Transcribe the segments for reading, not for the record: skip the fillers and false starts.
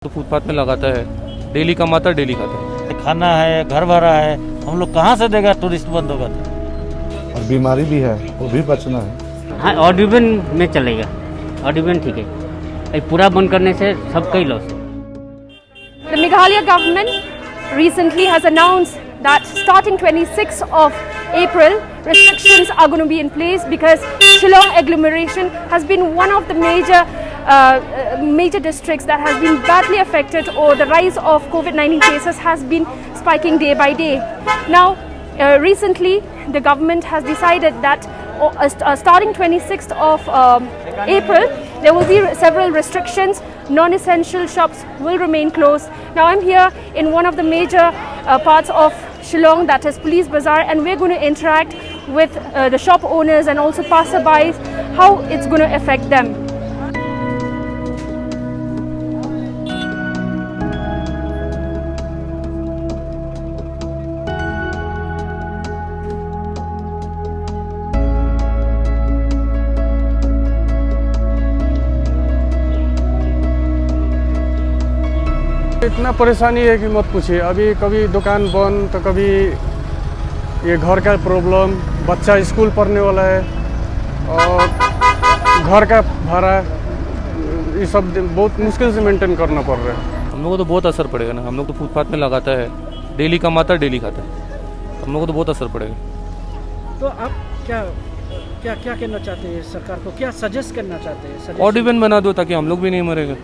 तो फुटपाथ में लगाता है, डेली कमाता है, डेली खाता है। खाना है, घर भरा है, हम लोग कहाँ से देगा? टूरिस्ट बंद होगा तो। और बीमारी भी है, वो भी बचना है। हाँ, ऑडिबन में चलेगा, ऑडिबन ठीक है। ये पूरा बंद करने से सबका ही लॉस है। The Meghalaya government recently has announced that starting 26th of April, restrictions are going to be in place because Shillong agglomeration has been one of the major districts that has been badly affected, or the rise of COVID-19 cases has been spiking day by day. Now, recently the government has decided that starting 26th of April, there will be several restrictions. Non-essential shops will remain closed. Now I'm here in one of the major parts of Shillong, that is Police Bazaar, and we're going to interact with the shop owners and also passerbys, how it's going to affect them. इतना परेशानी है कि मत पूछिए। अभी कभी दुकान बंद तो कभी ये घर का प्रॉब्लम, बच्चा स्कूल पढ़ने वाला है और घर का भाड़ा, ये सब बहुत मुश्किल से मेंटेन करना पड़ रहा है। हम लोगों को तो बहुत असर पड़ेगा ना। हम लोग तो फुटपाथ में लगाता है, डेली कमाता है, डेली खाता है। हम लोगों को तो बहुत असर पड़ेगा। तो आप क्या क्या क्या कहना चाहते हैं सरकार को? क्या सजेस्ट करना चाहते हैं? ऑडिबन बना दो ताकि हम लोग भी नहीं मरेगा।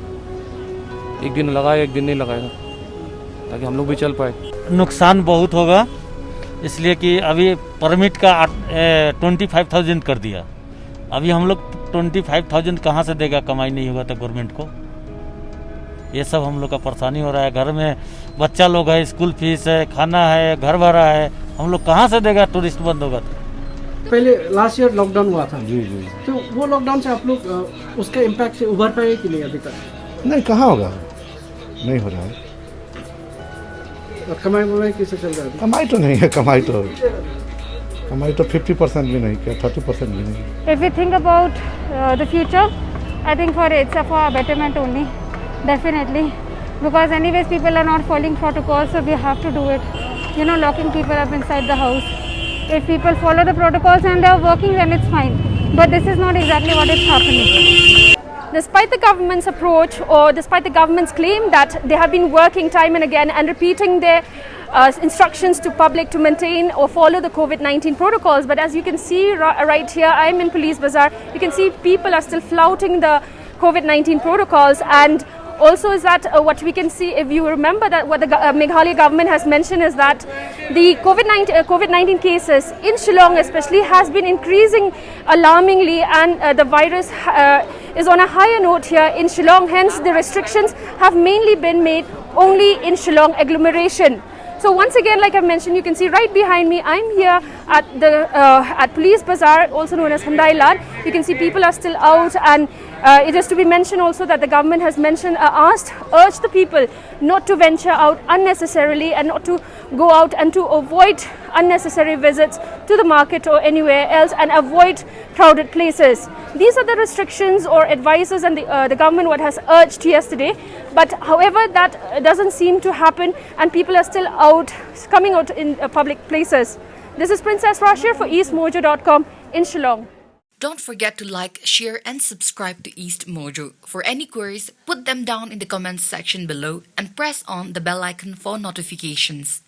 एक दिन लगाए, एक दिन नहीं लगाएगा, ताकि हम लोग भी चल पाए। नुकसान बहुत होगा, इसलिए कि अभी परमिट का 25,000 कर दिया। अभी हम लोग 25,000 कहाँ से देगा? कमाई नहीं होगा तो गवर्नमेंट को। ये सब हम लोग का परेशानी हो रहा है। घर में बच्चा लोग है, स्कूल फीस है, खाना है, घर भरा है, हम लोग कहाँ से देगा? टूरिस्ट बंद होगा तो। पहले लास्ट ईयर लॉकडाउन हुआ था जी जी। तो वो लॉकडाउन से आप लोग उसके इम्पैक्ट से उभर पाए कि नहीं अभी तक? नहीं, कहाँ होगा, नहीं हो रहा है। और कमाई वमाई कैसे चल रहा है? कमाई तो नहीं है, कमाई तो 50% भी नहीं, क्या 30% भी नहीं। If we think about the future, I think it's for betterment only, definitely, because anyways people are not following protocols, so we have to do it. Locking people up inside the house. If people follow the protocols and they are working, then it's fine. But this is not exactly what is happening. Despite the government's approach, or despite the government's claim that they have been working time and again and repeating their instructions to public to maintain or follow the COVID-19 protocols, but as you can see right here, I'm in Police Bazaar, you can see people are still flouting the COVID-19 protocols. And also is that what we can see, if you remember, that what the Meghalaya government has mentioned is that the COVID-19 cases in Shillong especially has been increasing alarmingly, and the virus is on a higher note here in Shillong. Hence the restrictions have mainly been made only in Shillong agglomeration. So once again, like I've mentioned, you can see right behind me, I'm here at Police Bazaar, also known as Handai Lad. You can see people are still out, and it is to be mentioned also that the government has urged the people not to venture out unnecessarily and not to go out and to avoid unnecessary visits to the market or anywhere else, and avoid crowded places. These are the restrictions or advices and the government what has urged yesterday. But however, that doesn't seem to happen, and people are still coming out in public places. This is Princess Rashir for EastMojo.com in Shillong. Don't forget to like, share and subscribe to East Mojo. For any queries, put them down in the comments section below and press on the bell icon for notifications.